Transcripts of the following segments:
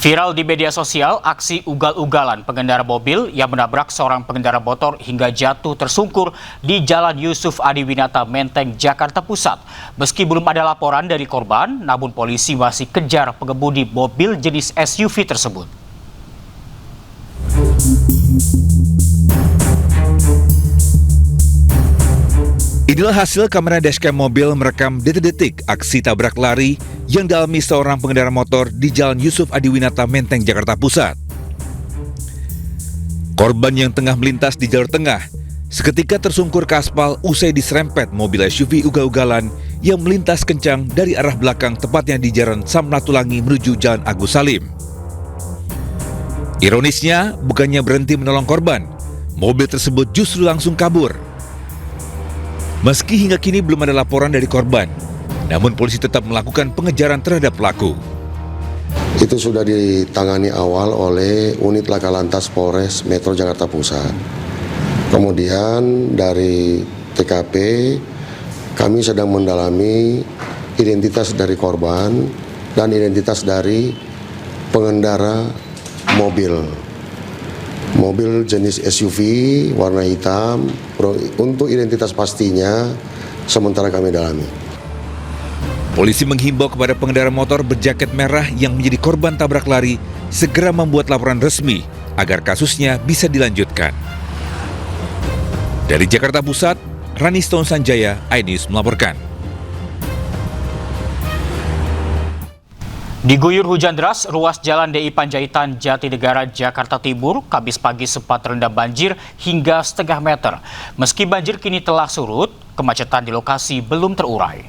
Viral di media sosial, aksi ugal-ugalan pengendara mobil yang menabrak seorang pengendara motor hingga jatuh tersungkur di Jalan Yusuf Adiwinata, Menteng, Jakarta Pusat. Meski belum ada laporan dari korban, namun polisi masih kejar pengemudi mobil jenis SUV tersebut. Inilah hasil kamera dashcam mobil merekam detik-detik aksi tabrak lari yang dialami seorang pengendara motor di Jalan Yusuf Adiwinata, Menteng, Jakarta Pusat. Korban yang tengah melintas di jalur tengah seketika tersungkur ke aspal usai diserempet mobil SUV ugal-ugalan yang melintas kencang dari arah belakang, tepatnya di Jalan Samratulangi menuju Jalan Agus Salim. Ironisnya, bukannya berhenti menolong korban, mobil tersebut justru langsung kabur. Meski hingga kini belum ada laporan dari korban, namun polisi tetap melakukan pengejaran terhadap pelaku. Itu sudah ditangani awal oleh unit Laka Lantas Polres Metro Jakarta Pusat. Kemudian dari TKP kami sedang mendalami identitas dari korban dan identitas dari pengendara mobil jenis SUV warna hitam. Untuk identitas pastinya sementara kami dalami. Polisi menghimbau kepada pengendara motor berjaket merah yang menjadi korban tabrak lari segera membuat laporan resmi agar kasusnya bisa dilanjutkan. Dari Jakarta Pusat, Rani Stone Sanjaya, iNews melaporkan. Diguyur hujan deras, ruas Jalan DI Panjaitan Jatinegara, Jakarta Timur, Kamis pagi sempat terendam banjir hingga setengah meter. Meski banjir kini telah surut, kemacetan di lokasi belum terurai.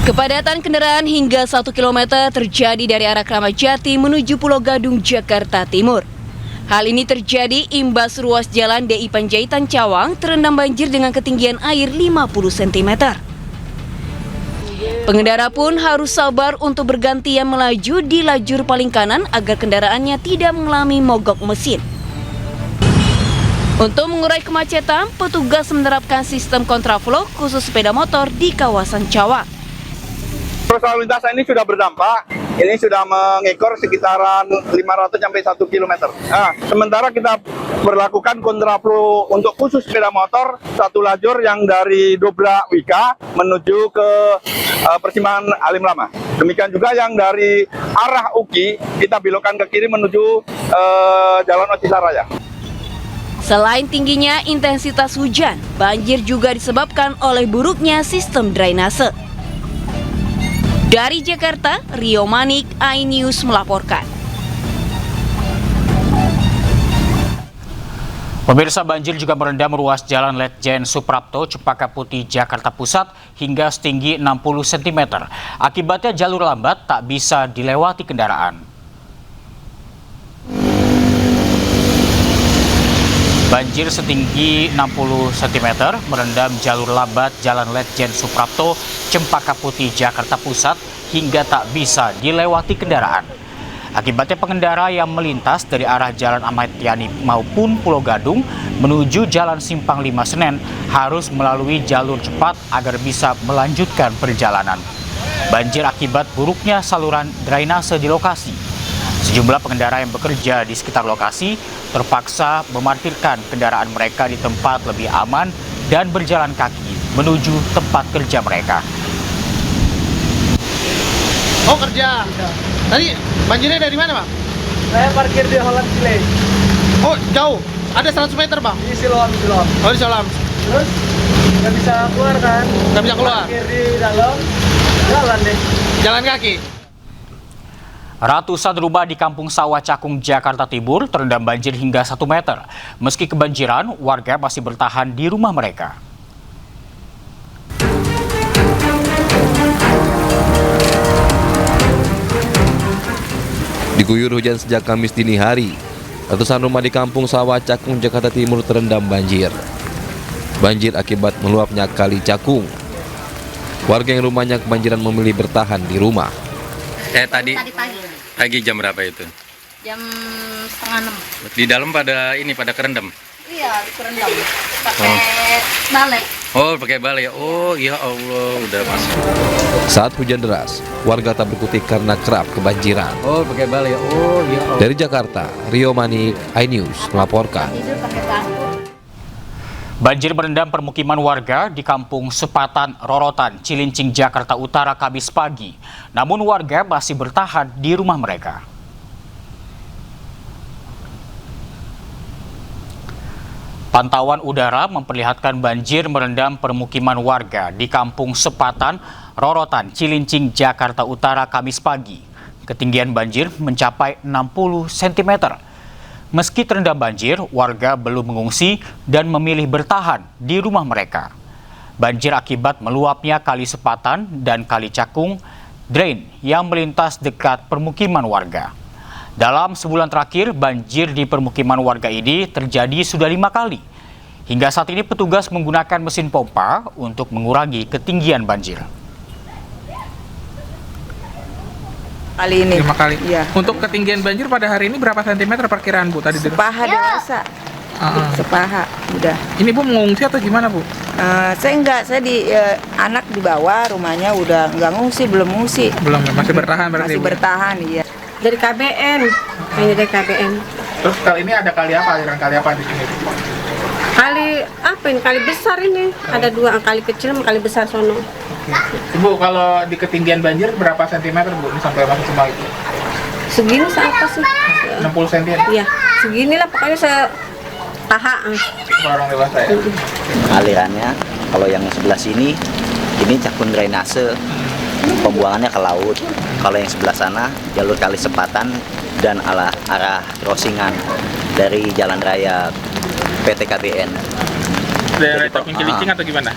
Kepadatan kendaraan hingga 1 km terjadi dari arah Kramat Jati menuju Pulau Gadung, Jakarta Timur. Hal ini terjadi imbas ruas jalan DI Panjaitan Cawang terendam banjir dengan ketinggian air 50 cm. Pengendara pun harus sabar untuk bergantian melaju di lajur paling kanan agar kendaraannya tidak mengalami mogok mesin. Untuk mengurai kemacetan, petugas menerapkan sistem kontraflow khusus sepeda motor di kawasan Cawang. Arus lalu lintas ini sudah berdampak, ini sudah mengekor sekitaran 500 sampai 1 km. Nah, sementara kita berlakukan kontraflow untuk khusus sepeda motor, satu lajur yang dari Dobrak Wika menuju ke persimpangan Alim Lama. Demikian juga yang dari arah UKI, kita belokkan ke kiri menuju Jalan Ocisaraya. Selain tingginya intensitas hujan, banjir juga disebabkan oleh buruknya sistem drainase. Dari Jakarta, Rio Manik, iNews melaporkan. Pemirsa, banjir juga merendam ruas Jalan Letjen Suprapto, Cempaka Putih, Jakarta Pusat hingga setinggi 60 cm. Akibatnya jalur lambat tak bisa dilewati kendaraan. Banjir setinggi 60 cm merendam jalur lambat Jalan Letjen Suprapto, Cempaka Putih, Jakarta Pusat hingga tak bisa dilewati kendaraan. Akibatnya pengendara yang melintas dari arah Jalan Ahmad Yani maupun Pulau Gadung menuju Jalan Simpang 5 Senen harus melalui jalur cepat agar bisa melanjutkan perjalanan. Banjir akibat buruknya saluran drainase di lokasi. Sejumlah pengendara yang bekerja di sekitar lokasi terpaksa memarkirkan kendaraan mereka di tempat lebih aman dan berjalan kaki menuju tempat kerja mereka. Oh, kerja. Tadi banjirnya dari mana, Bang? Saya parkir di Holland Sile. Oh, jauh. Ada 100 meter, Bang? Di Siloam. Oh, di Siloam. Terus nggak bisa keluar kan? Nggak bisa keluar? Parkir di dalam, jalan deh. Jalan kaki. Ratusan rumah di Kampung Sawah Cakung, Jakarta Timur terendam banjir hingga 1 meter. Meski kebanjiran, warga masih bertahan di rumah mereka. Diguyur hujan sejak Kamis dini hari, ratusan rumah di Kampung Sawah Cakung, Jakarta Timur terendam banjir. Banjir akibat meluapnya Kali Cakung. Warga yang rumahnya kebanjiran memilih bertahan di rumah. Tadi pagi jam berapa itu? Jam 5:30. Di dalam pada kerendam? Iya, kerendam. Pakai balai. Oh, pakai bal ya. Oh, ya Allah, udah masuk. Saat hujan deras, warga tak berkutik karena kerap kebanjiran. Oh, pakai bal ya. Oh, ya Allah. Dari Jakarta, Rio Manik, iNews melaporkan. Banjir merendam permukiman warga di Kampung Sepatan, Rorotan, Cilincing, Jakarta Utara Kamis pagi. Namun warga masih bertahan di rumah mereka. Pantauan udara memperlihatkan banjir merendam permukiman warga di Kampung Sepatan, Rorotan, Cilincing, Jakarta Utara Kamis pagi. Ketinggian banjir mencapai 60 cm. Meski terendam banjir, warga belum mengungsi dan memilih bertahan di rumah mereka. Banjir akibat meluapnya Kali Sepatan dan Kali Cakung drain yang melintas dekat permukiman warga. Dalam sebulan terakhir, banjir di permukiman warga ini terjadi sudah 5 kali. Hingga saat ini petugas menggunakan mesin pompa untuk mengurangi ketinggian banjir. Kali ini 5 kali. Ya. Untuk ketinggian banjir pada hari ini berapa sentimeter perkiraan Bu tadi? Sepaha dewasa. Sepaha udah. Ini Bu mengungsi atau gimana Bu? Saya enggak, saya anak di bawah, rumahnya udah enggak ngungsi, belum ngungsi. Belum, masih bertahan berarti. Masih Bu? bertahan, iya. Dari KBN, hanya dari KBN. Terus kali ini ada kali apa, aliran kali apa di sini? Kali apa ini? Kali besar ini. Ada 2, kali kecil sama kali besar sono. Bu, kalau di ketinggian banjir berapa sentimeter Bu ini sampai masuk semua itu? Segini seapa sih? 60 cm? Iya, seginilah pokoknya saya paha. Orang dewasa ya? Alirannya, kalau yang sebelah sini, ini cakun drainase, pembuangannya ke laut. Kalau yang sebelah sana, jalur Kali Sepatan dan arah crossingan dari jalan raya PT KBN. Daerah Cakung Cilincing atau gimana?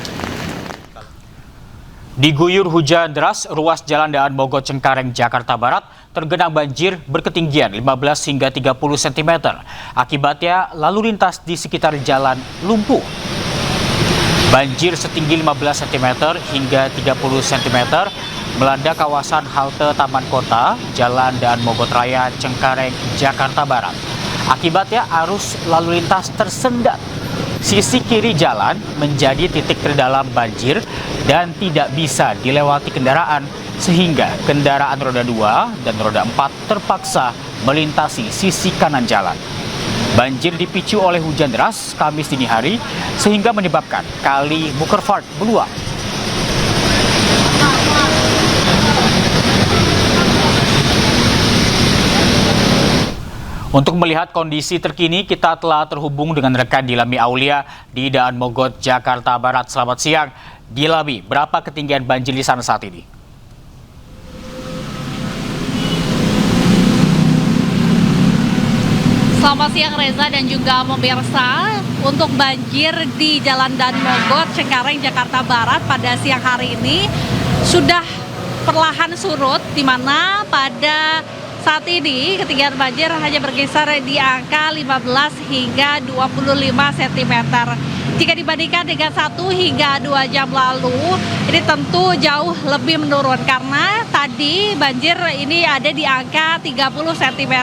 Diguyur hujan deras, ruas Jalan Daan Mogot Cengkareng, Jakarta Barat tergenang banjir berketinggian 15 hingga 30 cm. Akibatnya lalu lintas di sekitar jalan lumpuh. Banjir setinggi 15 cm hingga 30 cm melanda kawasan halte Taman Kota, Jalan Daan Mogot Raya, Cengkareng, Jakarta Barat. Akibatnya arus lalu lintas tersendat. Sisi kiri jalan menjadi titik terdalam banjir dan tidak bisa dilewati kendaraan sehingga kendaraan roda 2 dan roda 4 terpaksa melintasi sisi kanan jalan. Banjir dipicu oleh hujan deras Kamis dini hari sehingga menyebabkan Kali Mukervart meluap. Untuk melihat kondisi terkini, kita telah terhubung dengan rekan Dilami Aulia di Daan Mogot, Jakarta Barat. Selamat siang, Dilami. Berapa ketinggian banjir di sana saat ini? Selamat siang Reza dan juga pemirsa. Untuk banjir di Jalan Daan Mogot, Cengkareng, Jakarta Barat pada siang hari ini sudah perlahan surut, di mana pada saat ini ketinggian banjir hanya berkisar di angka 15 hingga 25 cm. Jika dibandingkan dengan 1 hingga 2 jam lalu, ini tentu jauh lebih menurun karena tadi banjir ini ada di angka 30 cm.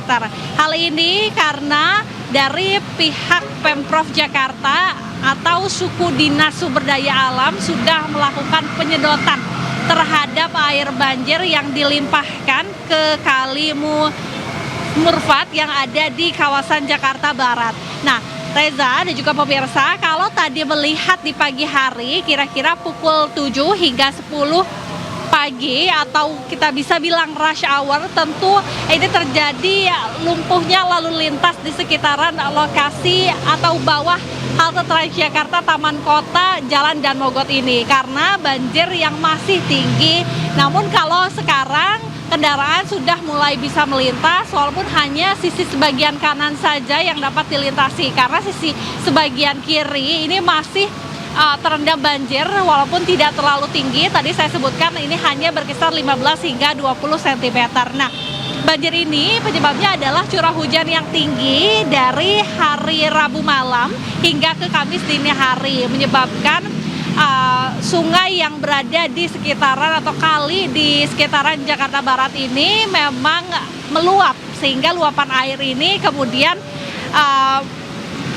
Hal ini karena dari pihak Pemprov Jakarta atau suku Dinas Sumber Daya Alam sudah melakukan penyedotan terhadap air banjir yang dilimpahkan ke Kali Murfat yang ada di kawasan Jakarta Barat. Nah, Reza dan juga pemirsa, kalau tadi melihat di pagi hari kira-kira pukul 7 hingga 10 pagi atau kita bisa bilang rush hour, tentu ini terjadi lumpuhnya lalu lintas di sekitaran lokasi atau bawah halte Transjakarta Taman Kota Jalan Daan Mogot ini karena banjir yang masih tinggi. Namun kalau sekarang kendaraan sudah mulai bisa melintas walaupun hanya sisi sebagian kanan saja yang dapat dilintasi karena sisi sebagian kiri ini masih terendam banjir walaupun tidak terlalu tinggi. Tadi saya sebutkan ini hanya berkisar 15 hingga 20 cm. Nah, banjir ini penyebabnya adalah curah hujan yang tinggi dari hari Rabu malam hingga ke Kamis dini hari menyebabkan sungai yang berada di sekitaran atau kali di sekitaran Jakarta Barat ini memang meluap sehingga luapan air ini kemudian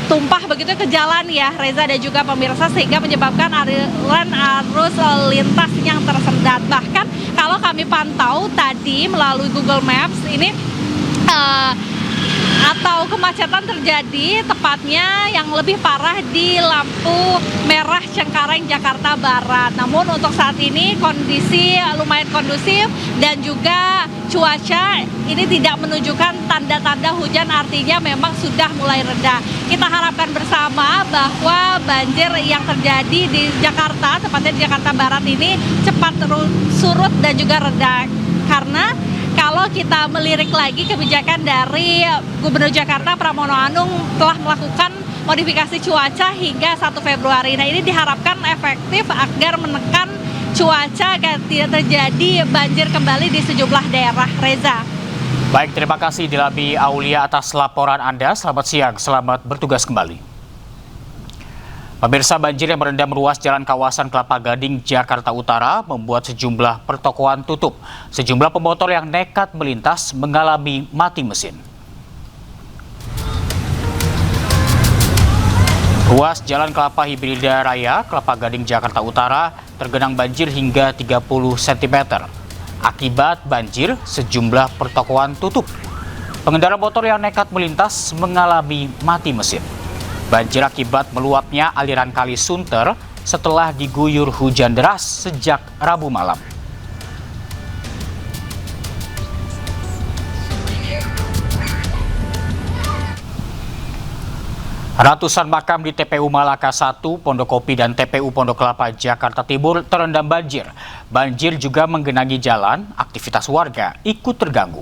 tumpah begitu ke jalan ya Reza dan juga pemirsa, sehingga menyebabkan aliran arus lintas yang tersendat. Bahkan kalau kami pantau tadi melalui Google Maps ini atau kemacetan terjadi tepatnya yang lebih parah di lampu merah Cengkareng Jakarta Barat. Namun untuk saat ini kondisi lumayan kondusif dan juga cuaca ini tidak menunjukkan tanda-tanda hujan, artinya memang sudah mulai reda. Kita harapkan bersama bahwa banjir yang terjadi di Jakarta, tepatnya di Jakarta Barat ini cepat surut dan juga reda. Karena kalau kita melirik lagi kebijakan dari Gubernur Jakarta Pramono Anung telah melakukan modifikasi cuaca hingga 1 Februari. Nah, ini diharapkan efektif agar menekan cuaca agar tidak terjadi banjir kembali di sejumlah daerah. Reza. Baik, terima kasih Dilabi Aulia atas laporan Anda. Selamat siang, selamat bertugas kembali. Pemirsa, banjir yang merendam ruas jalan kawasan Kelapa Gading, Jakarta Utara membuat sejumlah pertokoan tutup. Sejumlah pemotor yang nekat melintas mengalami mati mesin. Ruas Jalan Kelapa Hibrida Raya, Kelapa Gading, Jakarta Utara tergenang banjir hingga 30 cm. Akibat banjir, sejumlah pertokoan tutup. Pengendara motor yang nekat melintas mengalami mati mesin. Banjir akibat meluapnya aliran Kali Sunter setelah diguyur hujan deras sejak Rabu malam. Ratusan makam di TPU Malaka 1, Pondokopi dan TPU Pondok Kelapa, Jakarta Timur terendam banjir. Banjir juga menggenangi jalan, aktivitas warga ikut terganggu.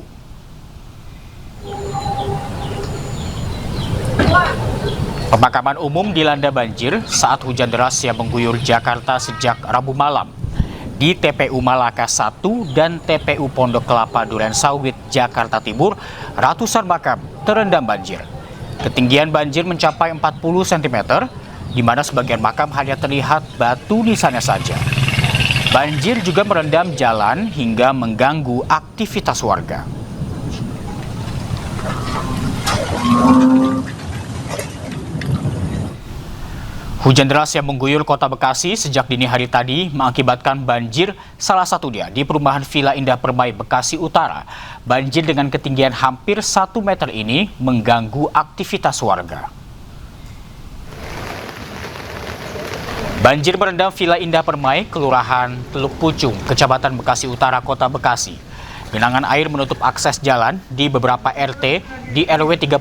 Pemakaman umum dilanda banjir saat hujan deras yang mengguyur Jakarta sejak Rabu malam. Di TPU Malaka 1 dan TPU Pondok Kelapa Duren Sawit, Jakarta Timur, ratusan makam terendam banjir. Ketinggian banjir mencapai 40 cm, di mana sebagian makam hanya terlihat batu nisannya saja. Banjir juga merendam jalan hingga mengganggu aktivitas warga. Hujan deras yang mengguyur kota Bekasi sejak dini hari tadi mengakibatkan banjir, salah satunya di perumahan Villa Indah Permai, Bekasi Utara. Banjir dengan ketinggian hampir 1 meter ini mengganggu aktivitas warga. Banjir merendam Villa Indah Permai, Kelurahan Teluk Pucung, Kecamatan Bekasi Utara, Kota Bekasi. Genangan air menutup akses jalan di beberapa RT di RW 36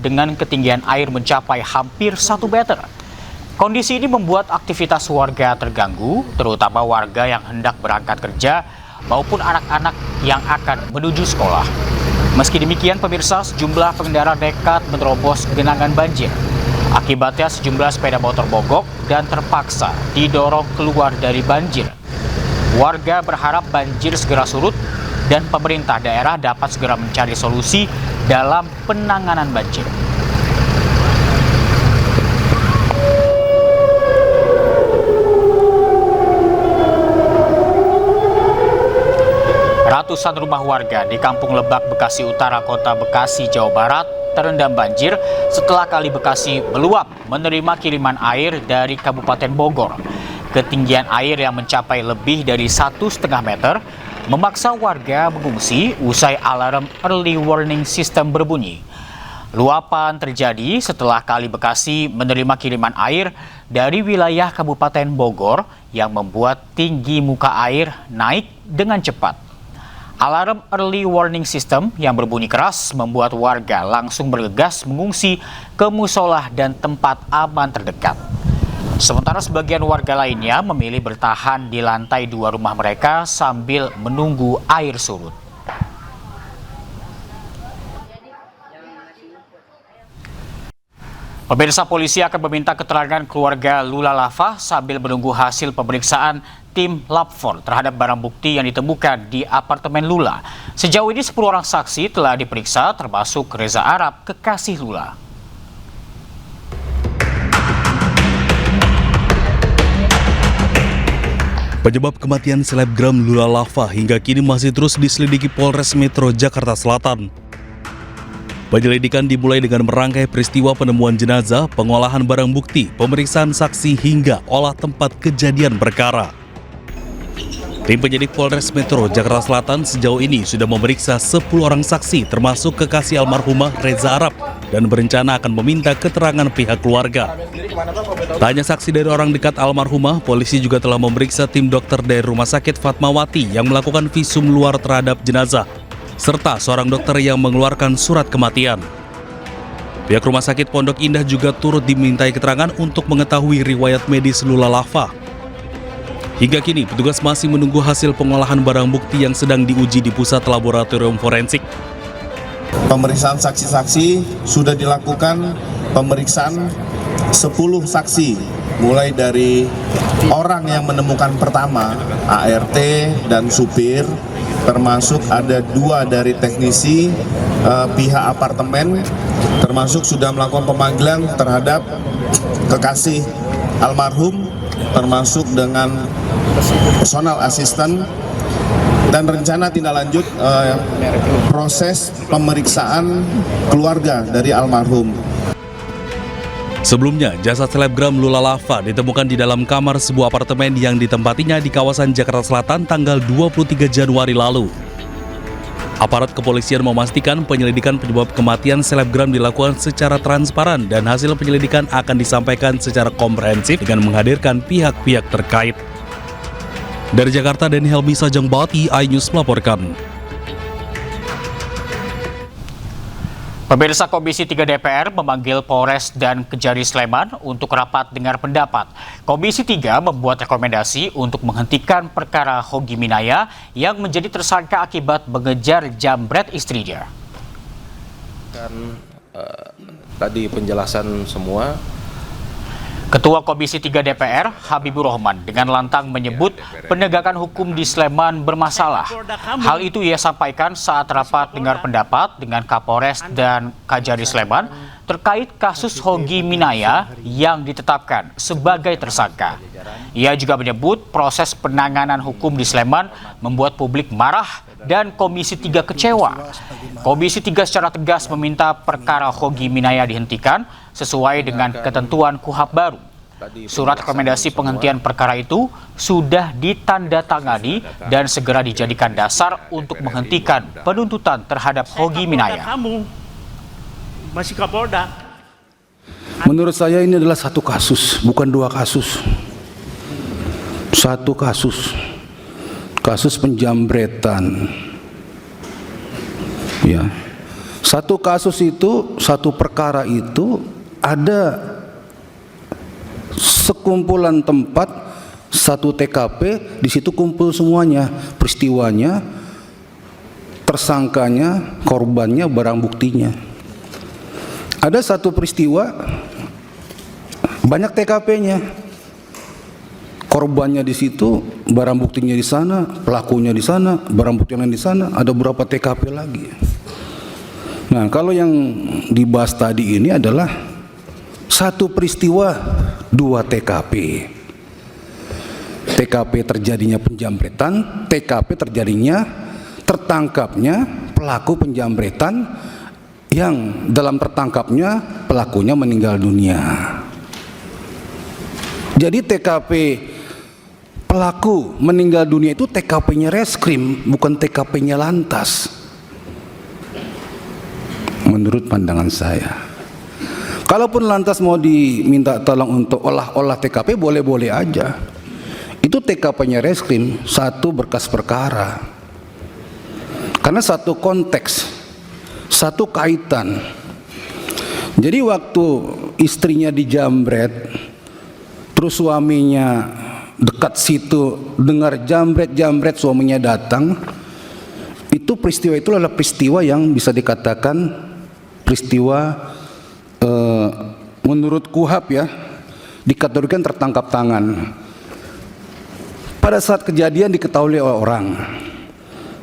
dengan ketinggian air mencapai hampir 1 meter. Kondisi ini membuat aktivitas warga terganggu, terutama warga yang hendak berangkat kerja maupun anak-anak yang akan menuju sekolah. Meski demikian, pemirsa, sejumlah pengendara nekat menerobos genangan banjir. Akibatnya sejumlah sepeda motor mogok dan terpaksa didorong keluar dari banjir. Warga berharap banjir segera surut dan pemerintah daerah dapat segera mencari solusi dalam penanganan banjir. Ratusan rumah warga di Kampung Lebak, Bekasi Utara, Kota Bekasi, Jawa Barat terendam banjir setelah Kali Bekasi meluap menerima kiriman air dari Kabupaten Bogor. Ketinggian air yang mencapai lebih dari 1,5 meter memaksa warga mengungsi usai alarm early warning system berbunyi. Luapan terjadi setelah Kali Bekasi menerima kiriman air dari wilayah Kabupaten Bogor yang membuat tinggi muka air naik dengan cepat. Alarm early warning system yang berbunyi keras membuat warga langsung bergegas mengungsi ke musola dan tempat aman terdekat. Sementara sebagian warga lainnya memilih bertahan di lantai 2 rumah mereka sambil menunggu air surut. Pemirsa, polisi akan meminta keterangan keluarga Lula Lava sambil menunggu hasil pemeriksaan tim Lab 4 terhadap barang bukti yang ditemukan di apartemen Lula. Sejauh ini 10 orang saksi telah diperiksa, termasuk Reza Arab, kekasih Lula. Penyebab kematian selebgram Lula Lava hingga kini masih terus diselidiki Polres Metro Jakarta Selatan. Penyelidikan dimulai dengan merangkai peristiwa penemuan jenazah, pengolahan barang bukti, pemeriksaan saksi hingga olah tempat kejadian perkara. Tim penyidik Polres Metro Jakarta Selatan sejauh ini sudah memeriksa 10 orang saksi termasuk kekasih almarhumah Reza Arab dan berencana akan meminta keterangan pihak keluarga. Tak hanya saksi dari orang dekat almarhumah, polisi juga telah memeriksa tim dokter dari Rumah Sakit Fatmawati yang melakukan visum luar terhadap jenazah, serta seorang dokter yang mengeluarkan surat kematian. Pihak Rumah Sakit Pondok Indah juga turut dimintai keterangan untuk mengetahui riwayat medis Lula Lava. Hingga kini, petugas masih menunggu hasil pengolahan barang bukti yang sedang diuji di Pusat Laboratorium Forensik. Pemeriksaan saksi-saksi sudah dilakukan, pemeriksaan 10 saksi, mulai dari orang yang menemukan pertama, ART dan supir, termasuk ada 2 dari teknisi pihak apartemen, termasuk sudah melakukan pemanggilan terhadap kekasih almarhum, termasuk dengan personal asisten, dan rencana tindak lanjut proses pemeriksaan keluarga dari almarhum. Sebelumnya, jasad selebgram Lula Lava ditemukan di dalam kamar sebuah apartemen yang ditempatinya di kawasan Jakarta Selatan tanggal 23 Januari lalu. Aparat kepolisian memastikan penyelidikan penyebab kematian selebgram dilakukan secara transparan dan hasil penyelidikan akan disampaikan secara komprehensif dengan menghadirkan pihak-pihak terkait. Dari Jakarta, Denny Helmi Sajangbati, iNews melaporkan. Pemirsa, Komisi 3 DPR memanggil Polres dan Kejari Sleman untuk rapat dengar pendapat. Komisi 3 membuat rekomendasi untuk menghentikan perkara Hogi Minaya yang menjadi tersangka akibat mengejar jambret istrinya. Tadi penjelasan semua. Ketua Komisi 3 DPR, Habibur Rahman, dengan lantang menyebut penegakan hukum di Sleman bermasalah. Hal itu ia sampaikan saat rapat dengar pendapat dengan Kapolres dan Kajari Sleman terkait kasus Hogi Minaya yang ditetapkan sebagai tersangka. Ia juga menyebut proses penanganan hukum di Sleman membuat publik marah dan Komisi 3 kecewa. Komisi 3 secara tegas meminta perkara Hogi Minaya dihentikan sesuai dengan ketentuan KUHP baru. Surat rekomendasi penghentian perkara itu sudah ditandatangani dan segera dijadikan dasar untuk menghentikan penuntutan terhadap Hogi Minaya. Masih Kapolda. Menurut saya ini adalah satu kasus, bukan 2 kasus. Satu kasus. Kasus penjambretan. Ya. Satu kasus itu, satu perkara itu ada sekumpulan tempat, satu TKP, di situ kumpul semuanya, peristiwanya, tersangkanya, korbannya, barang buktinya. Ada satu peristiwa, banyak TKP-nya, korbannya di situ, barang buktinya di sana, pelakunya di sana, barang buktinya di sana, ada berapa TKP lagi. Nah, kalau yang dibahas tadi ini adalah satu peristiwa, 2 TKP. TKP terjadinya penjambretan, TKP terjadinya tertangkapnya pelaku penjambretan yang dalam tertangkapnya pelakunya meninggal dunia. Jadi TKP pelaku meninggal dunia itu TKP-nya reskrim, bukan TKP-nya lantas. Menurut pandangan saya. Kalaupun lantas mau diminta tolong untuk olah TKP, boleh-boleh aja. Itu TKP-nya reskrim, satu berkas perkara. Karena satu konteks, satu kaitan. Jadi waktu istrinya dijambret, terus suaminya dekat situ dengar jambret, suaminya datang, itu peristiwa itu adalah peristiwa yang bisa dikatakan peristiwa menurut KUHP ya, dikategorikan tertangkap tangan. Pada saat kejadian diketahui oleh orang,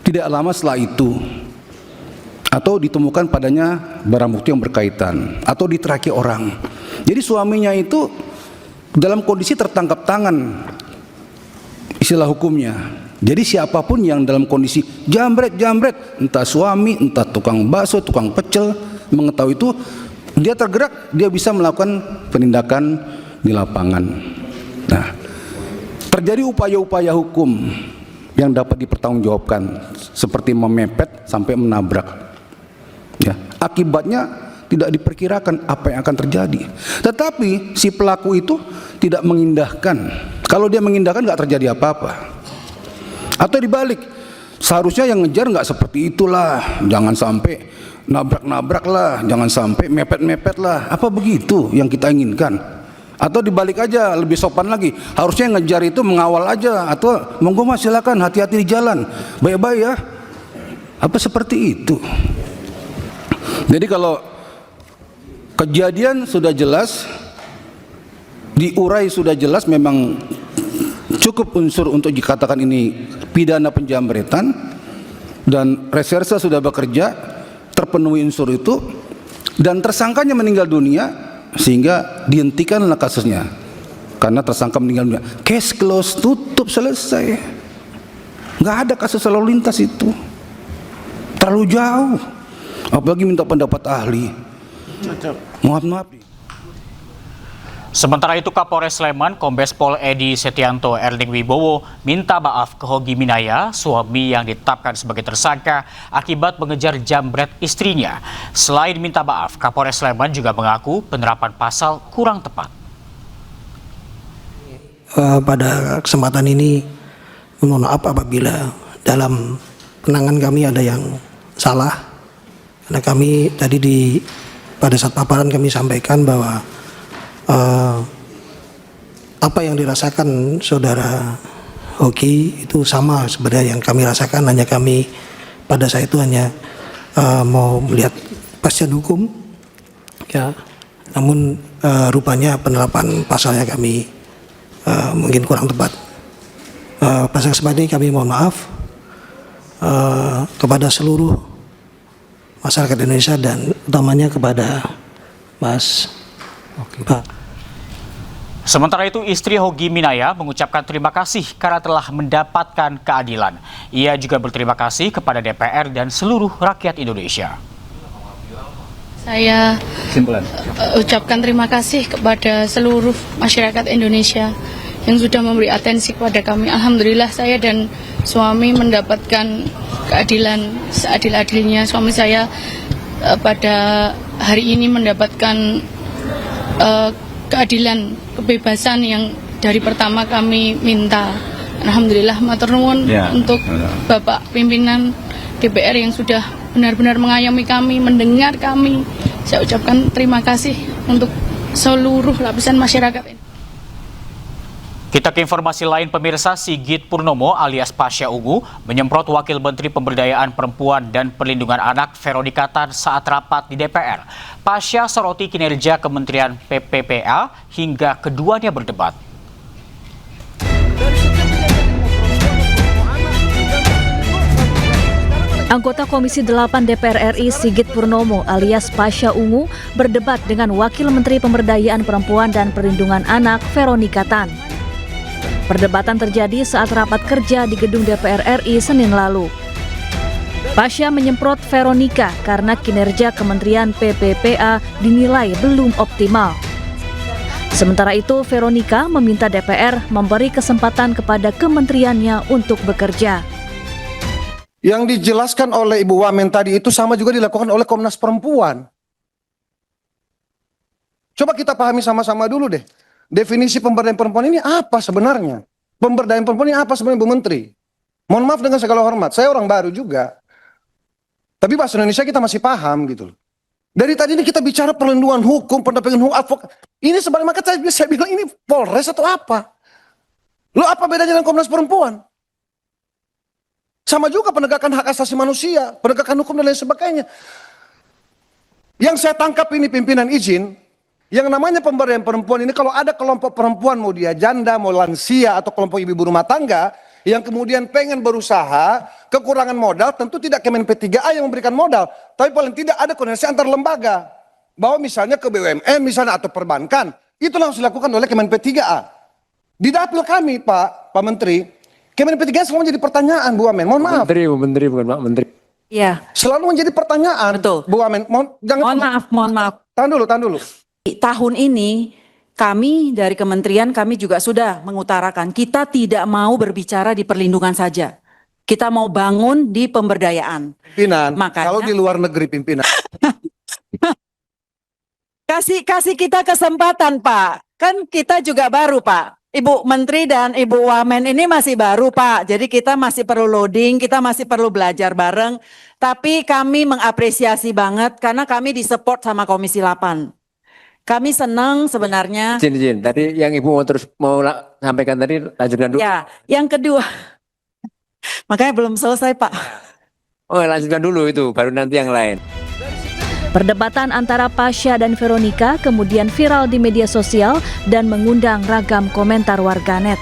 tidak lama setelah itu, atau ditemukan padanya barang bukti yang berkaitan, atau diteraki orang. Jadi suaminya itu dalam kondisi tertangkap tangan, istilah hukumnya. Jadi siapapun yang dalam kondisi jambret, entah suami, entah tukang bakso, tukang pecel, mengetahui itu, dia tergerak, dia bisa melakukan penindakan di lapangan. Nah, terjadi upaya-upaya hukum yang dapat dipertanggungjawabkan seperti memepet sampai menabrak. Ya, akibatnya tidak diperkirakan apa yang akan terjadi. Tetapi si pelaku itu tidak mengindahkan. Kalau dia mengindahkan nggak terjadi apa-apa. Atau dibalik, seharusnya yang ngejar nggak seperti itulah. Jangan sampai nabrak-nabrak lah, jangan sampai mepet-mepet lah. Apa begitu yang kita inginkan? Atau dibalik aja, lebih sopan lagi. Harusnya yang ngejar itu mengawal aja. Atau monggo mas silakan, hati-hati di jalan, baik-baik ya. Apa seperti itu? Jadi kalau kejadian sudah jelas, diurai sudah jelas, memang cukup unsur untuk dikatakan ini pidana penjamretan, dan reserse sudah bekerja, terpenuhi unsur itu, dan tersangkanya meninggal dunia, sehingga dihentikanlah kasusnya. Karena tersangka meninggal dunia, case close, tutup, selesai. Nggak ada kasus lalu lintas itu, terlalu jauh. Apalagi minta pendapat ahli. Maaf. Sementara itu Kapolres Sleman, Kombes Pol Edi Setianto Erling Wibowo minta maaf ke Hogi Minaya, suami yang ditetapkan sebagai tersangka akibat mengejar jambret istrinya. Selain minta maaf, Kapolres Sleman juga mengaku penerapan pasal kurang tepat. Pada kesempatan ini, mohon maaf apabila dalam penanganan kami ada yang salah. Karena kami tadi pada saat paparan kami sampaikan bahwa apa yang dirasakan saudara Hoki itu sama sebenarnya yang kami rasakan, hanya kami pada saat itu hanya mau melihat kepastian hukum, ya. Namun rupanya penerapan pasalnya kami mungkin kurang tepat. Pada kesempatan ini kami mohon maaf kepada seluruh masyarakat Indonesia dan utamanya kepada Mas Pak. Sementara itu istri Hogi Minaya mengucapkan terima kasih karena telah mendapatkan keadilan. Ia juga berterima kasih kepada DPR dan seluruh rakyat Indonesia. Saya ucapkan terima kasih kepada seluruh masyarakat Indonesia yang sudah memberi atensi kepada kami. Alhamdulillah saya dan suami mendapatkan keadilan seadil-adilnya. Suami saya pada hari ini mendapatkan keadilan, kebebasan yang dari pertama kami minta. Alhamdulillah matur nuwun untuk Bapak pimpinan DPR yang sudah benar-benar mengayomi kami, mendengar kami. Saya ucapkan terima kasih untuk seluruh lapisan masyarakat ini. Kita ke informasi lain, pemirsa. Sigit Purnomo alias Pasha Ungu menyemprot Wakil Menteri Pemberdayaan Perempuan dan Perlindungan Anak Veronika Tan saat rapat di DPR. Pasha soroti kinerja Kementerian PPPA hingga keduanya berdebat. Anggota Komisi 8 DPR RI Sigit Purnomo alias Pasha Ungu berdebat dengan Wakil Menteri Pemberdayaan Perempuan dan Perlindungan Anak Veronika Tan. Perdebatan terjadi saat rapat kerja di gedung DPR RI Senin lalu. Pasha menyemprot Veronika karena kinerja Kementerian PPPA dinilai belum optimal. Sementara itu, Veronika meminta DPR memberi kesempatan kepada kementeriannya untuk bekerja. Yang dijelaskan oleh Ibu Wamen tadi itu sama juga dilakukan oleh Komnas Perempuan. Coba kita pahami sama-sama dulu deh. Definisi pemberdayaan perempuan ini apa sebenarnya? Pemberdayaan perempuan ini apa sebenarnya, Bu Menteri? Mohon maaf dengan segala hormat, saya orang baru juga. Tapi bahasa Indonesia kita masih paham gitu loh. Dari tadi ini kita bicara perlindungan hukum, pendampingan hukum, advokat. Ini sebenarnya maka saya bilang ini Polres atau apa? Lo apa bedanya dengan Komnas Perempuan? Sama juga penegakan hak asasi manusia, penegakan hukum dan lain sebagainya. Yang saya tangkap ini pimpinan izin, yang namanya pemberdayaan perempuan ini kalau ada kelompok perempuan, mau dia janda, mau lansia, atau kelompok ibu rumah tangga, yang kemudian pengen berusaha, kekurangan modal, tentu tidak Kemen P3A yang memberikan modal, tapi paling tidak ada koordinasi antar lembaga, bahwa misalnya ke BUMN misalnya atau perbankan, itu langsung dilakukan oleh Kemen P3A. Di dapil kami Pak Menteri, Kemen P3A semua jadi pertanyaan Bu Wamen, mohon maaf. Menteri bukan Pak Menteri. Iya. Selalu menjadi pertanyaan. Betul. Bu Wamen, Mohon maaf. Tahan dulu. Tahun ini kami dari kementerian kami juga sudah mengutarakan kita tidak mau berbicara di perlindungan saja. Kita mau bangun di pemberdayaan. Pimpinan, Makanya, kalau di luar negeri pimpinan. kasih kita kesempatan, Pak. Kan kita juga baru, Pak. Ibu Menteri dan Ibu Wamen ini masih baru, Pak. Jadi kita masih perlu loading, kita masih perlu belajar bareng. Tapi kami mengapresiasi banget karena kami disupport sama Komisi 8. Kami senang sebenarnya. Izin. Tadi yang Ibu mau sampaikan tadi, lanjutkan dulu. Ya, yang kedua. Makanya belum selesai, Pak. Oh, lanjutkan dulu itu, baru nanti yang lain. Perdebatan antara Pasha dan Veronica kemudian viral di media sosial dan mengundang ragam komentar warganet.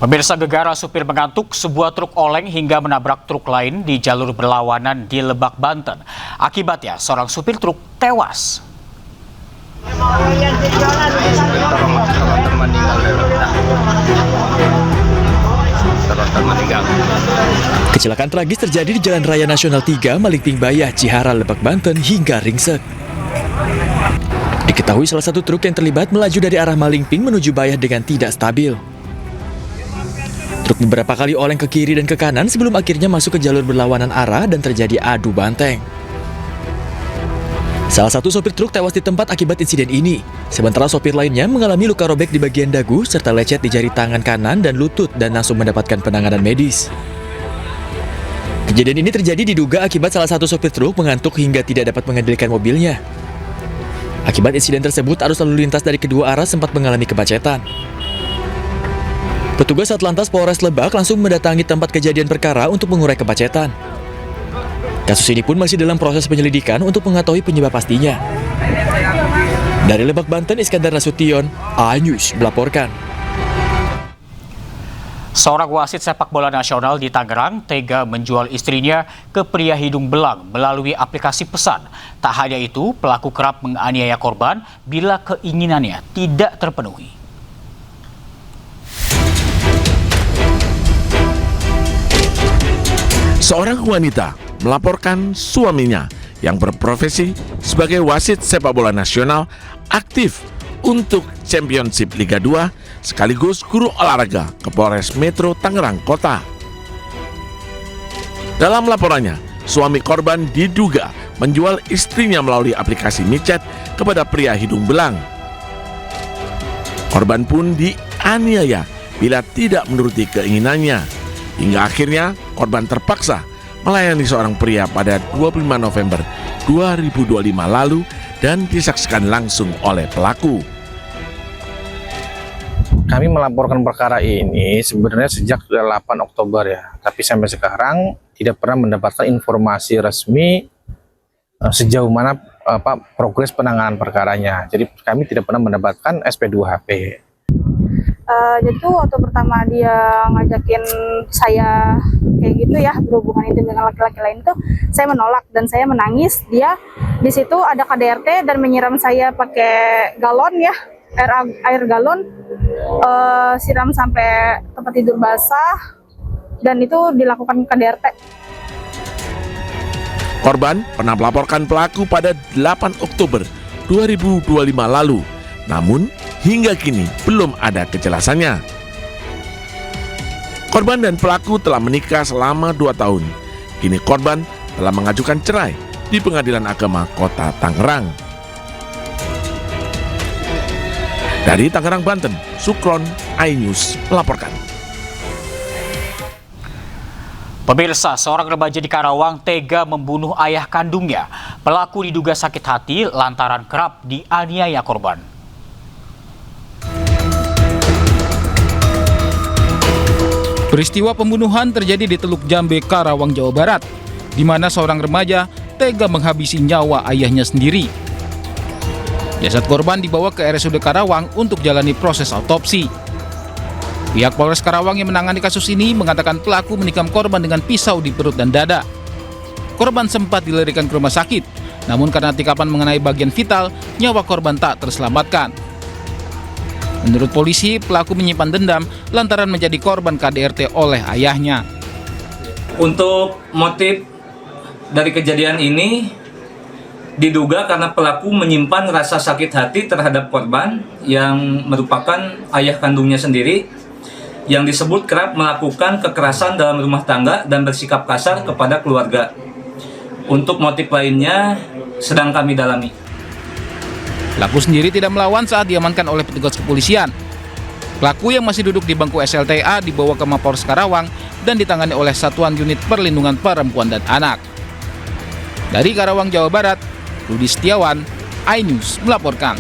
Pemirsa, gegara supir mengantuk, sebuah truk oleng hingga menabrak truk lain di jalur berlawanan di Lebak, Banten. Akibatnya, seorang supir truk tewas. Kecelakaan tragis terjadi di Jalan Raya Nasional 3 Malingping Bayah, Cihara, Lebak, Banten hingga ringsek. Diketahui salah satu truk yang terlibat melaju dari arah Malingping menuju Bayah dengan tidak stabil. Truk beberapa kali oleng ke kiri dan ke kanan sebelum akhirnya masuk ke jalur berlawanan arah dan terjadi adu banteng. Salah satu sopir truk tewas di tempat akibat insiden ini, sementara sopir lainnya mengalami luka robek di bagian dagu serta lecet di jari tangan kanan dan lutut dan langsung mendapatkan penanganan medis. Kejadian ini terjadi diduga akibat salah satu sopir truk mengantuk hingga tidak dapat mengendalikan mobilnya. Akibat insiden tersebut, arus lalu lintas dari kedua arah sempat mengalami kemacetan. Petugas Satlantas Polres Lebak langsung mendatangi tempat kejadian perkara untuk mengurai kemacetan. Kasus ini pun masih dalam proses penyelidikan untuk mengetahui penyebab pastinya. Dari Lebak, Banten, Iskandar Nasution, A-News melaporkan. Seorang wasit sepak bola nasional di Tangerang tega menjual istrinya ke pria hidung belang melalui aplikasi pesan. Tak hanya itu, pelaku kerap menganiaya korban bila keinginannya tidak terpenuhi. Seorang wanita melaporkan suaminya yang berprofesi sebagai wasit sepak bola nasional aktif untuk Championship Liga 2 sekaligus guru olahraga ke Polres Metro Tangerang Kota. Dalam laporannya, suami korban diduga menjual istrinya melalui aplikasi micet kepada pria hidung belang. Korban pun dianiaya bila tidak menuruti keinginannya, hingga akhirnya korban terpaksa melayani seorang pria pada 25 November 2025 lalu dan disaksikan langsung oleh pelaku. Kami melaporkan perkara ini sebenarnya sejak 8 Oktober ya, tapi sampai sekarang tidak pernah mendapatkan informasi resmi sejauh mana progres penanganan perkaranya. Jadi kami tidak pernah mendapatkan SP2HP. Jadi tuh waktu pertama dia ngajakin saya kayak gitu ya, berhubungan itu dengan laki-laki lain tuh saya menolak dan saya menangis. Dia di situ ada KDRT dan menyiram saya pakai galon ya, air galon, siram sampai tempat tidur basah dan itu dilakukan KDRT. Korban pernah melaporkan pelaku pada 8 Oktober 2025 lalu, namun hingga kini belum ada kejelasannya. Korban dan pelaku telah menikah selama 2 tahun. Kini korban telah mengajukan cerai di Pengadilan Agama Kota Tangerang. Dari Tangerang, Banten, Sukron, A-News melaporkan. Pemirsa, seorang remaja di Karawang tega membunuh ayah kandungnya. Pelaku diduga sakit hati lantaran kerap dianiaya korban. Peristiwa pembunuhan terjadi di Teluk Jambe, Karawang, Jawa Barat, di mana seorang remaja tega menghabisi nyawa ayahnya sendiri. Jasad korban dibawa ke RSUD Karawang untuk jalani proses autopsi. Pihak Polres Karawang yang menangani kasus ini mengatakan pelaku menikam korban dengan pisau di perut dan dada. Korban sempat dilarikan ke rumah sakit, namun karena tikapan mengenai bagian vital, nyawa korban tak terselamatkan. Menurut polisi, pelaku menyimpan dendam lantaran menjadi korban KDRT oleh ayahnya. Untuk motif dari kejadian ini diduga karena pelaku menyimpan rasa sakit hati terhadap korban yang merupakan ayah kandungnya sendiri, yang disebut kerap melakukan kekerasan dalam rumah tangga dan bersikap kasar kepada keluarga. Untuk motif lainnya sedang kami dalami. Pelaku sendiri tidak melawan saat diamankan oleh petugas kepolisian. Pelaku yang masih duduk di bangku SLTA dibawa ke Mapolres Karawang dan ditangani oleh Satuan Unit Perlindungan Perempuan dan Anak. Dari Karawang, Jawa Barat, Rudi Setiawan, iNews melaporkan.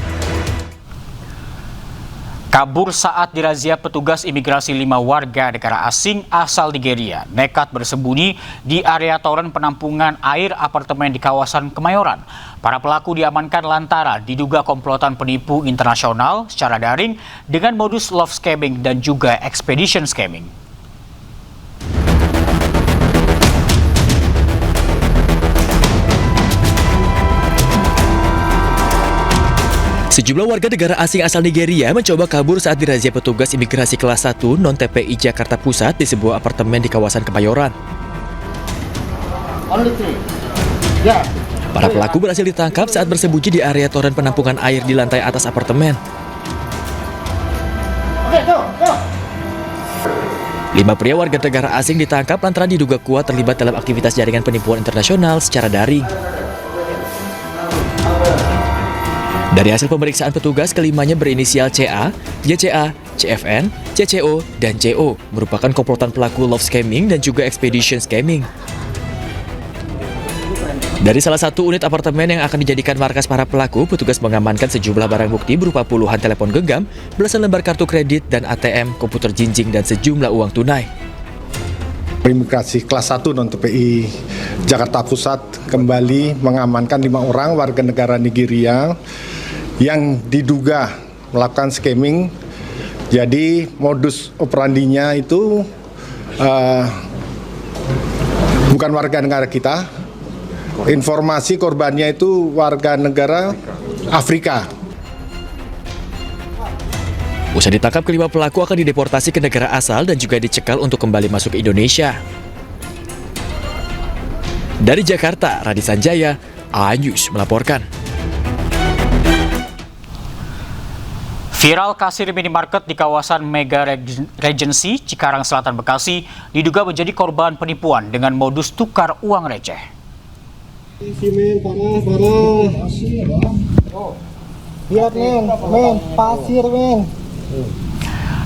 Kabur saat dirazia petugas imigrasi 5 warga negara asing asal Nigeria nekat bersembunyi di area toren penampungan air apartemen di kawasan Kemayoran. Para pelaku diamankan lantaran diduga komplotan penipu internasional secara daring dengan modus love scamming dan juga expedition scamming. Sejumlah warga negara asing asal Nigeria mencoba kabur saat dirazia petugas imigrasi kelas 1 non-TPI Jakarta Pusat di sebuah apartemen di kawasan Kemayoran. Para pelaku berhasil ditangkap saat bersembunyi di area toren penampungan air di lantai atas apartemen. 5 pria warga negara asing ditangkap lantaran diduga kuat terlibat dalam aktivitas jaringan penipuan internasional secara daring. Dari hasil pemeriksaan petugas, kelimanya berinisial CA, YCA, CFN, CCO, dan CO, merupakan komplotan pelaku love scamming dan juga expedition scamming. Dari salah satu unit apartemen yang akan dijadikan markas para pelaku, petugas mengamankan sejumlah barang bukti berupa puluhan telepon genggam, belasan lembar kartu kredit dan ATM, komputer jinjing, dan sejumlah uang tunai. Imigrasi kelas 1 non-TPI Jakarta Pusat kembali mengamankan 5 orang warga negara Nigeria yang diduga melakukan scamming. Jadi modus operandinya itu bukan warga negara kita. Informasi korbannya itu warga negara Afrika. Usai ditangkap, kelima pelaku akan dideportasi ke negara asal dan juga dicekal untuk kembali masuk ke Indonesia. Dari Jakarta, Radi Sanjaya, iNews melaporkan. Viral kasir minimarket di kawasan Mega Regency, Cikarang Selatan, Bekasi, diduga menjadi korban penipuan dengan modus tukar uang receh.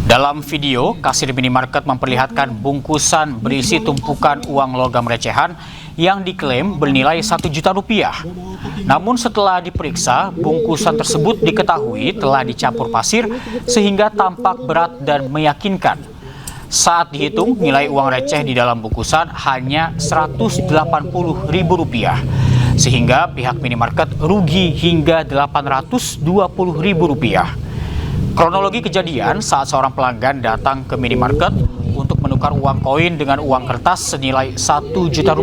Dalam video, kasir minimarket memperlihatkan bungkusan berisi tumpukan uang logam recehan yang diklaim bernilai Rp1 juta. Namun setelah diperiksa, bungkusan tersebut diketahui telah dicampur pasir sehingga tampak berat dan meyakinkan. Saat dihitung, nilai uang receh di dalam bungkusan hanya Rp180.000, sehingga pihak minimarket rugi hingga Rp820.000. Kronologi kejadian saat seorang pelanggan datang ke minimarket untuk menukar uang koin dengan uang kertas senilai Rp1 juta.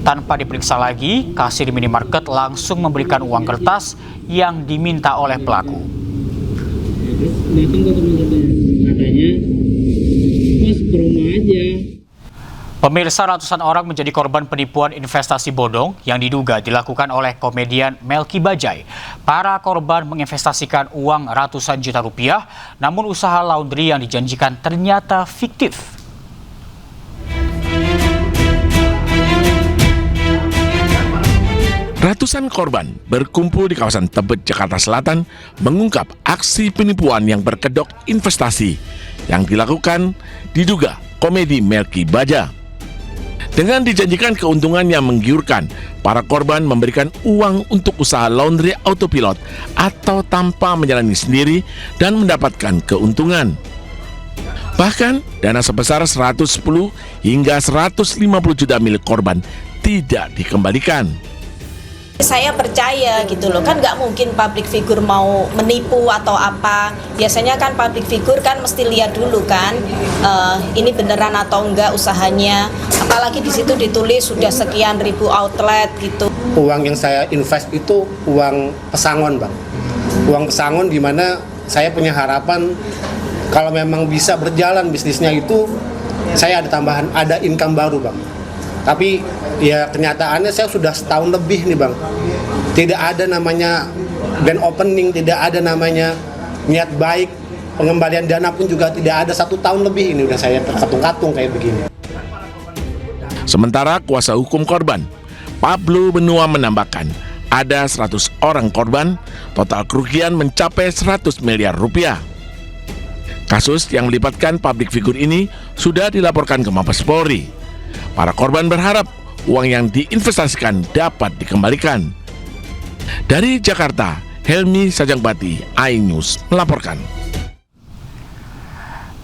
Tanpa diperiksa lagi, kasir minimarket langsung memberikan uang kertas yang diminta oleh pelaku. Pemirsa, ratusan orang menjadi korban penipuan investasi bodong yang diduga dilakukan oleh komedian Melky Bajaj. Para korban menginvestasikan uang ratusan juta rupiah, namun usaha laundry yang dijanjikan ternyata fiktif. Ratusan korban berkumpul di kawasan Tebet, Jakarta Selatan mengungkap aksi penipuan yang berkedok investasi yang dilakukan diduga komedi Melky Bajaj. Dengan dijanjikan keuntungan yang menggiurkan, para korban memberikan uang untuk usaha laundry autopilot atau tanpa menjalani sendiri dan mendapatkan keuntungan. Bahkan dana sebesar 110 hingga 150 juta milik korban tidak dikembalikan. Saya percaya gitu loh, kan nggak mungkin public figure mau menipu atau apa. Biasanya kan public figure kan mesti lihat dulu kan, ini beneran atau enggak usahanya. Apalagi di situ ditulis sudah sekian ribu outlet gitu. Uang yang saya invest itu uang pesangon, Bang. Uang pesangon di mana saya punya harapan kalau memang bisa berjalan bisnisnya itu saya ada tambahan, ada income baru Bang. Tapi ya kenyataannya saya sudah setahun lebih nih Bang. Tidak ada namanya grand opening, tidak ada namanya niat baik, pengembalian dana pun juga tidak ada. 1 tahun lebih ini udah saya terkatung-katung kayak begini. Sementara kuasa hukum korban, Pablo Benua menambahkan, ada 100 orang korban, total kerugian mencapai 100 miliar rupiah. Kasus yang melibatkan publik figur ini sudah dilaporkan ke Mabes Polri. Para korban berharap uang yang diinvestasikan dapat dikembalikan. Dari Jakarta, Helmi Sajangbati, iNews melaporkan.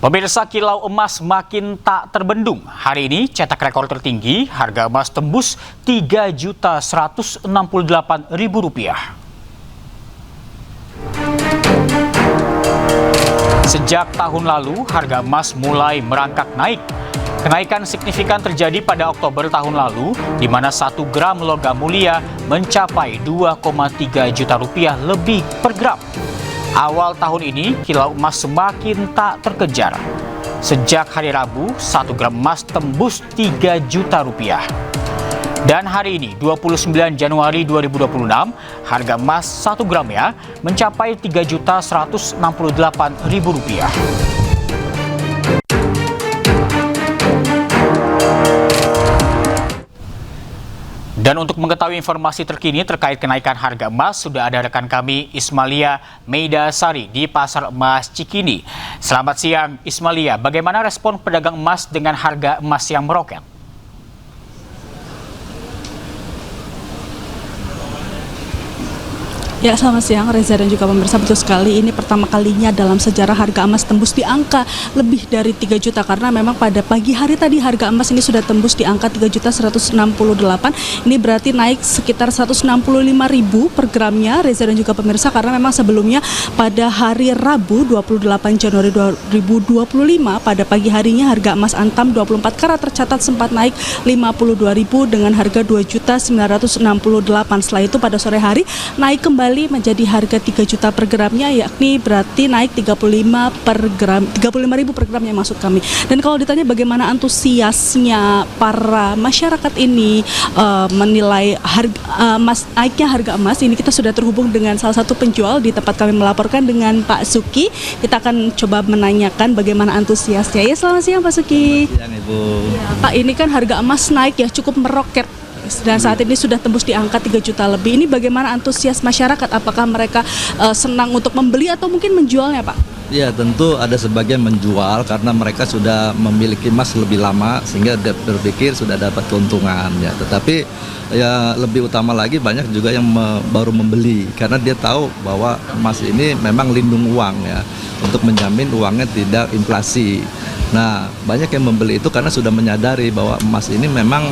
Pemirsa, kilau emas makin tak terbendung. Hari ini cetak rekor tertinggi, harga emas tembus Rp3.168.000. Sejak tahun lalu, harga emas mulai merangkak naik. Kenaikan signifikan terjadi pada Oktober tahun lalu, di mana 1 gram logam mulia mencapai Rp2,3 juta lebih per gram. Awal tahun ini, kilau emas semakin tak terkejar. Sejak hari Rabu, 1 gram emas tembus Rp3 juta. Dan hari ini, 29 Januari 2026, harga emas 1 gramnya mencapai Rp3.168.000. Dan untuk mengetahui informasi terkini terkait kenaikan harga emas, sudah ada rekan kami Ismalia Meidasari di Pasar Emas Cikini. Selamat siang Ismalia, bagaimana respon pedagang emas dengan harga emas yang meroket? Ya, selamat siang Reza dan juga pemirsa. Betul sekali, ini pertama kalinya dalam sejarah harga emas tembus di angka lebih dari 3 juta, karena memang pada pagi hari tadi harga emas ini sudah tembus di angka 3.168. Ini berarti naik sekitar 165.000 per gramnya, Reza dan juga pemirsa, karena memang sebelumnya pada hari Rabu 28 Januari 2025 pada pagi harinya harga emas antam 24 karat tercatat sempat naik 52.000 dengan harga 2.968. Setelah itu pada sore hari naik kembali menjadi harga 3 juta per gramnya, yakni berarti naik 35.000 per gramnya maksud kami. Dan kalau ditanya bagaimana antusiasnya para masyarakat ini menilai naiknya harga emas ini, kita sudah terhubung dengan salah satu penjual di tempat kami melaporkan dengan Pak Suki. Kita akan coba menanyakan bagaimana antusiasnya. Ya, selamat siang Pak Suki. Siang Ibu. Ya, Pak, ini kan harga emas naik ya, cukup meroket. Dan saat ini sudah tembus di angka 3 juta lebih. Ini bagaimana antusias masyarakat? Apakah mereka senang untuk membeli atau mungkin menjualnya, Pak? Ya, tentu ada sebagian menjual karena mereka sudah memiliki emas lebih lama sehingga berpikir sudah dapat keuntungan ya. Tetapi ya lebih utama lagi banyak juga yang baru membeli karena dia tahu bahwa emas ini memang lindung uang ya, untuk menjamin uangnya tidak inflasi. Nah, banyak yang membeli itu karena sudah menyadari bahwa emas ini memang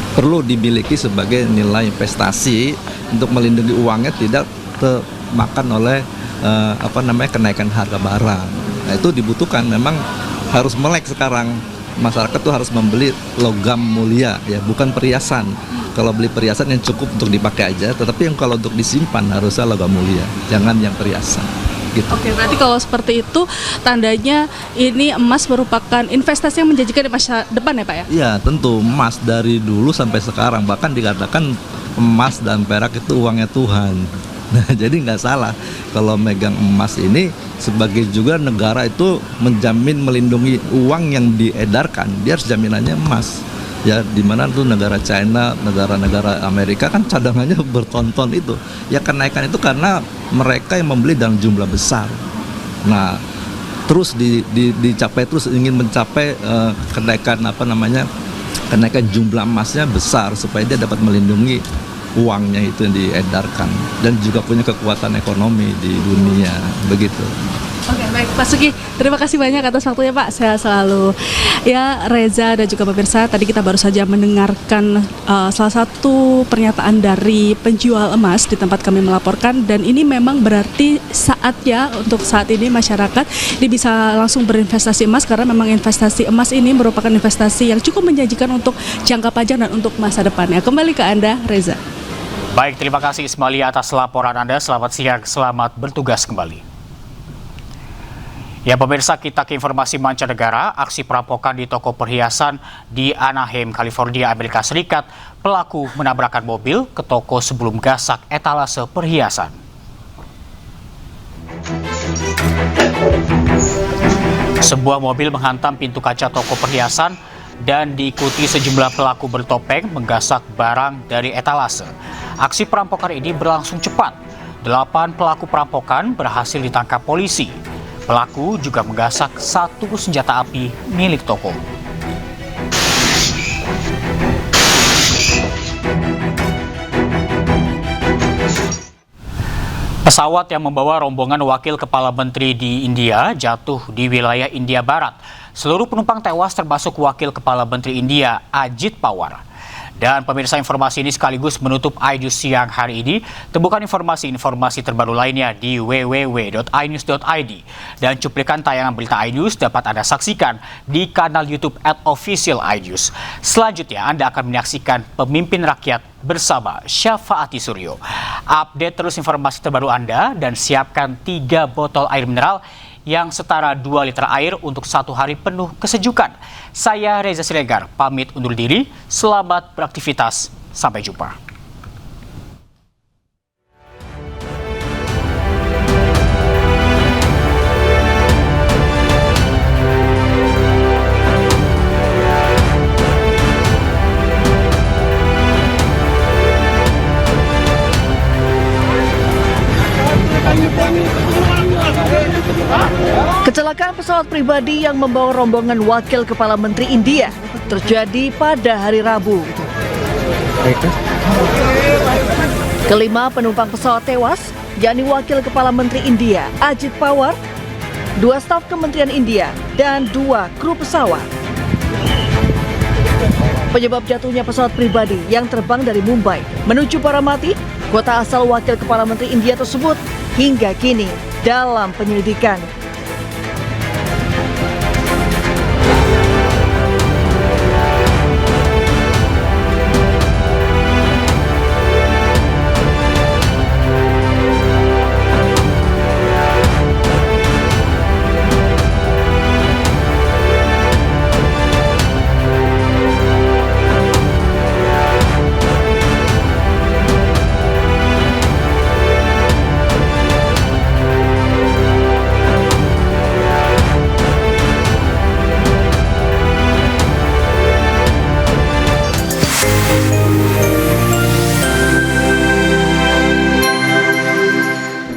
perlu dimiliki sebagai nilai investasi untuk melindungi uangnya tidak termakan oleh kenaikan harga barang. Nah, itu dibutuhkan, memang harus melek sekarang. Masyarakat tuh harus membeli logam mulia ya, bukan perhiasan. Kalau beli perhiasan yang cukup untuk dipakai aja, tetapi yang kalau untuk disimpan harusnya logam mulia, jangan yang perhiasan. Gitu. Oke, berarti kalau seperti itu tandanya ini emas merupakan investasi yang menjanjikan di masa depan ya Pak ya? Iya, tentu emas dari dulu sampai sekarang, bahkan dikatakan emas dan perak itu uangnya Tuhan. Nah, jadi nggak salah kalau megang emas ini, sebagai juga negara itu menjamin melindungi uang yang diedarkan, dia harus jaminannya emas. Ya, di mana tuh negara China, negara-negara Amerika kan cadangannya bertonton itu. Ya, kenaikan itu karena mereka yang membeli dalam jumlah besar. Nah, terus dicapai, terus ingin mencapai kenaikan kenaikan jumlah emasnya besar supaya dia dapat melindungi uangnya itu yang diedarkan dan juga punya kekuatan ekonomi di dunia, begitu. Oke, baik Pak Suki, terima kasih banyak atas waktunya Pak, sehat selalu. Ya, Reza dan juga pemirsa, tadi kita baru saja mendengarkan salah satu pernyataan dari penjual emas di tempat kami melaporkan, dan ini memang berarti saatnya untuk saat ini masyarakat ini bisa langsung berinvestasi emas, karena memang investasi emas ini merupakan investasi yang cukup menjanjikan untuk jangka panjang dan untuk masa depannya. Kembali ke Anda, Reza. Baik, terima kasih Ismalia atas laporan Anda. Selamat siang, selamat bertugas kembali. Ya pemirsa, kita ke informasi mancanegara. Aksi perampokan di toko perhiasan di Anaheim, California, Amerika Serikat. Pelaku menabrakkan mobil ke toko sebelum gasak etalase perhiasan. Sebuah mobil menghantam pintu kaca toko perhiasan dan diikuti sejumlah pelaku bertopeng menggasak barang dari etalase. Aksi perampokan ini berlangsung cepat. 8 pelaku perampokan berhasil ditangkap polisi. Pelaku juga menggasak 1 senjata api milik toko. Pesawat yang membawa rombongan wakil kepala menteri di India jatuh di wilayah India Barat. Seluruh penumpang tewas termasuk wakil kepala menteri India Ajit Pawar. Dan pemirsa, informasi ini sekaligus menutup iNews siang hari ini. Temukan informasi-informasi terbaru lainnya di www.inews.id. Dan cuplikan tayangan berita iNews dapat Anda saksikan di kanal YouTube @official_inews. Selanjutnya Anda akan menyaksikan Pemimpin Rakyat bersama Syafaati Suryo. Update terus informasi terbaru Anda dan siapkan 3 botol air mineral yang setara 2 liter air untuk 1 hari penuh kesejukan. Saya Reza Siregar, pamit undur diri. Selamat beraktivitas. Sampai jumpa. Kecelakaan pesawat pribadi yang membawa rombongan wakil kepala menteri India terjadi pada hari Rabu. Kelima penumpang pesawat tewas, yakni wakil kepala menteri India Ajit Pawar, 2 staf kementerian India, dan 2 kru pesawat. Penyebab jatuhnya pesawat pribadi yang terbang dari Mumbai menuju Baramati, kota asal wakil kepala menteri India tersebut, hingga kini dalam penyelidikan.